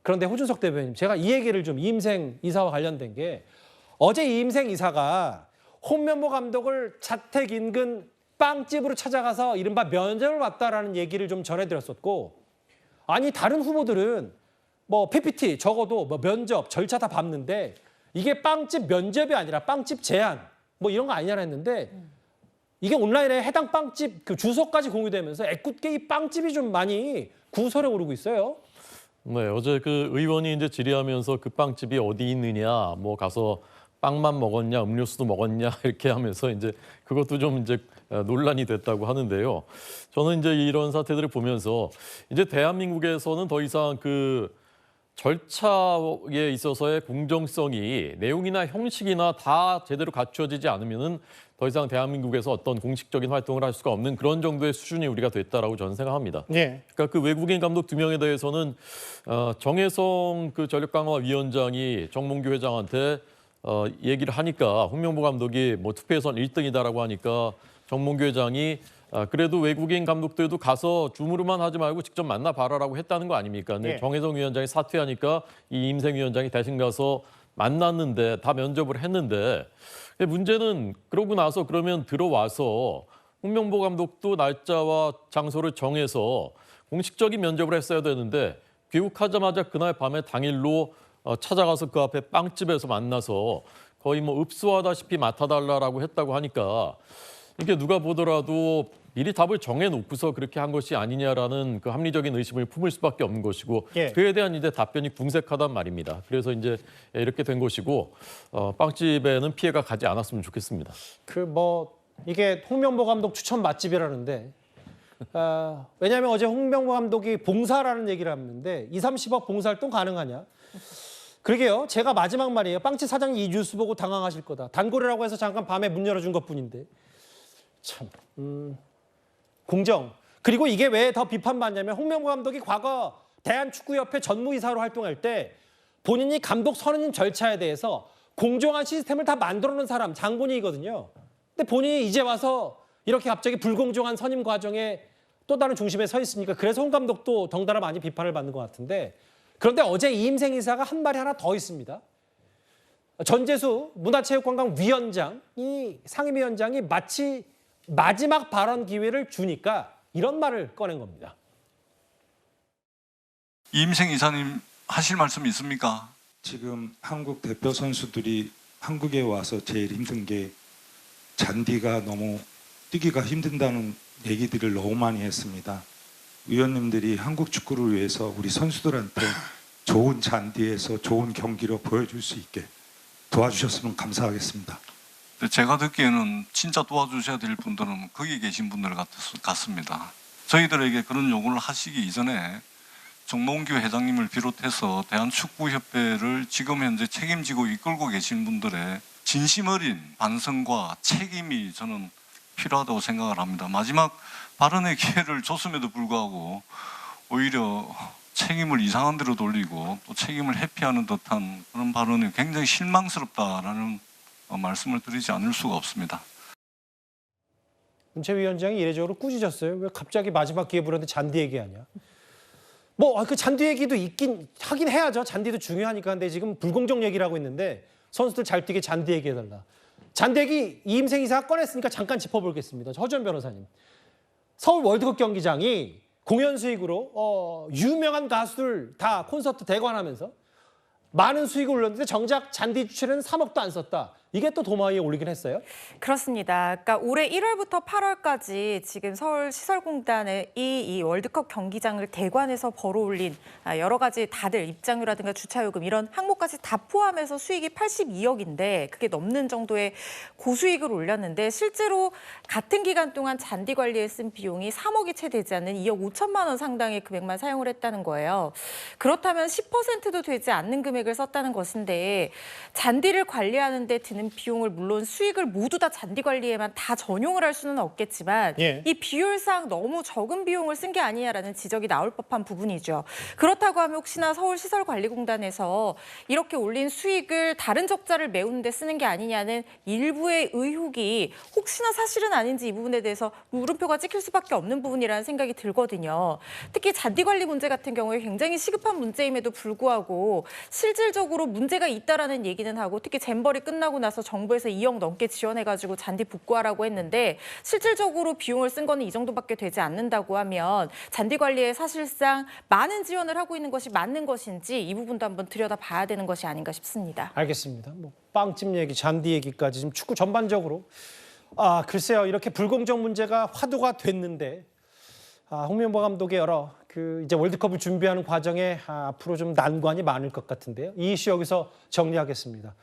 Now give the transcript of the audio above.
그런데 호준석 대변인, 제가 이 얘기를 좀 이임생 이사와 관련된 게 어제 이임생 이사가 홍명보 감독을 자택 인근 빵집으로 찾아가서 이른바 면접을 봤다라는 얘기를 좀 전해드렸었고, 아니 다른 후보들은 뭐 PPT 적어도 뭐 면접 절차 다 밟는데 이게 빵집 면접이 아니라 빵집 제안 뭐 이런 거 아니냐 했는데 이게 온라인에 해당 빵집 그 주소까지 공유되면서 애꿎게 이 빵집이 좀 많이 구설에 오르고 있어요. 네, 어제 그 의원이 이제 질의하면서 그 빵집이 어디 있느냐, 뭐 가서 빵만 먹었냐, 음료수도 먹었냐 이렇게 하면서 이제 그것도 좀 이제 논란이 됐다고 하는데요. 저는 이제 이런 사태들을 보면서 이제 대한민국에서는 더 이상 그 절차에 있어서의 공정성이 내용이나 형식이나 다 제대로 갖춰지지 않으면은 더 이상 대한민국에서 어떤 공식적인 활동을 할 수가 없는 그런 정도의 수준이 우리가 됐다라고 저는 생각합니다. 예. 그러니까 그 외국인 감독 2명에 대해서는 정혜성 그 전력강화위원장이 정몽규 회장한테 얘기를 하니까 홍명보 감독이 뭐 투표에선 1등이다라고 하니까 정몽규 회장이 그래도 외국인 감독들도 가서 줌으로만 하지 말고 직접 만나봐라라고 했다는 거 아닙니까? 근데 네. 정혜성 위원장이 사퇴하니까 이 임생 위원장이 대신 가서 만났는데 다 면접을 했는데 문제는 그러고 나서 그러면 들어와서 홍명보 감독도 날짜와 장소를 정해서 공식적인 면접을 했어야 되는데 귀국하자마자 그날 밤에 당일로 찾아가서 그 앞에 빵집에서 만나서 거의 뭐 읍수하다시피 맡아달라고 했다고 하니까 이게 누가 보더라도 미리 답을 정해놓고서 그렇게 한 것이 아니냐라는 그 합리적인 의심을 품을 수밖에 없는 것이고 예. 그에 대한 이제 답변이 궁색하단 말입니다. 그래서 이제 이렇게 된 것이고 빵집에는 피해가 가지 않았으면 좋겠습니다. 그 뭐 이게 홍명보 감독 추천 맛집이라는데 왜냐하면 어제 홍명보 감독이 봉사라는 얘기를 했는데 2, 30억 봉사활동 가능하냐? 그러게요. 제가 마지막 말이에요. 빵집 사장님 이 뉴스 보고 당황하실 거다. 단골이라고 해서 잠깐 밤에 문 열어준 것뿐인데. 참 공정. 그리고 이게 왜 더 비판받냐면 홍명보 감독이 과거 대한축구협회 전무이사로 활동할 때 본인이 감독 선임 절차에 대해서 공정한 시스템을 다 만들어놓은 사람 장본인이거든요. 근데 본인이 이제 와서 이렇게 갑자기 불공정한 선임 과정에 또 다른 중심에 서 있으니까 그래서 홍 감독도 덩달아 많이 비판을 받는 것 같은데, 그런데 어제 이임생 이사가 한 말이 하나 더 있습니다. 전재수 문화체육관광위원장이 상임위원장이 마치 마지막 발언 기회를 주니까 이런 말을 꺼낸 겁니다. 이임생 이사님 하실 말씀 있습니까? 지금 한국 대표 선수들이 한국에 와서 제일 힘든 게 잔디가 너무 뛰기가 힘든다는 얘기들을 너무 많이 했습니다. 위원님들이 한국 축구를 위해서 우리 선수들한테 좋은 잔디에서 좋은 경기로 보여줄 수 있게 도와주셨으면 감사하겠습니다. 제가 듣기에는 진짜 도와주셔야 될 분들은 거기 계신 분들 같습니다. 저희들에게 그런 요구를 하시기 이전에 정몽규 회장님을 비롯해서 대한축구협회를 지금 현재 책임지고 이끌고 계신 분들의 진심 어린 반성과 책임이 저는 필요하다고 생각을 합니다. 마지막 발언의 기회를 줬음에도 불구하고 오히려 책임을 이상한 데로 돌리고 또 책임을 회피하는 듯한 그런 발언이 굉장히 실망스럽다라는 말씀을 드리지 않을 수가 없습니다. 문체위원장이 이례적으로 꾸짖었어요. 왜 갑자기 마지막 기회 부르는데 잔디 얘기하냐. 뭐 그 잔디 얘기도 있긴 하긴 해야죠. 잔디도 중요하니까. 근데 지금 불공정 얘기를 하고 있는데 선수들 잘 뛰게 잔디 얘기해달라. 잔디 얘기 이임생 이사가 꺼냈으니까 잠깐 짚어보겠습니다. 허준 변호사님. 서울 월드컵 경기장이 공연 수익으로 유명한 가수들 다 콘서트 대관하면서 많은 수익을 올렸는데 정작 잔디 주출에는 3억도 안 썼다. 이게 또 도마 위에 올리긴 했어요? 그렇습니다. 그러니까 올해 1월부터 8월까지 지금 서울시설공단의 이 월드컵 경기장을 대관해서 벌어올린 여러 가지 다들 입장료라든가 주차요금 이런 항목까지 다 포함해서 수익이 82억인데 그게 넘는 정도의 고수익을 올렸는데 실제로 같은 기간 동안 잔디 관리에 쓴 비용이 3억이 채 되지 않는 2억 5천만 원 상당의 금액만 사용을 했다는 거예요. 그렇다면 10%도 되지 않는 금액을 썼다는 것인데 잔디를 관리하는 데 드는 되는 비용을 물론 수익을 모두 다 잔디 관리에만 다 전용을 할 수는 없겠지만 예. 이 비율상 너무 적은 비용을 쓴 게 아니냐라는 지적이 나올 법한 부분이죠. 그렇다고 하면 혹시나 서울시설관리공단에서 이렇게 올린 수익을 다른 적자를 메우는 데 쓰는 게 아니냐는 일부의 의혹이 혹시나 사실은 아닌지 이 부분에 대해서 물음표가 찍힐 수밖에 없는 부분이라는 생각이 들거든요. 특히 잔디 관리 문제 같은 경우에 굉장히 시급한 문제임에도 불구하고 실질적으로 문제가 있다라는 얘기는 하고 특히 잼버리 끝나고 나서 정부에서 2억 넘게 지원해가지고 잔디 복구하라고 했는데 실질적으로 비용을 쓴 거는 이 정도밖에 되지 않는다고 하면 잔디 관리에 사실상 많은 지원을 하고 있는 것이 맞는 것인지 이 부분도 한번 들여다봐야 되는 것이 아닌가 싶습니다. 알겠습니다. 뭐 빵집 얘기, 잔디 얘기까지 지금 축구 전반적으로 글쎄요, 이렇게 불공정 문제가 화두가 됐는데 홍명보 감독의 여러 이제 월드컵을 준비하는 과정에 앞으로 좀 난관이 많을 것 같은데요. 이 이슈 여기서 정리하겠습니다.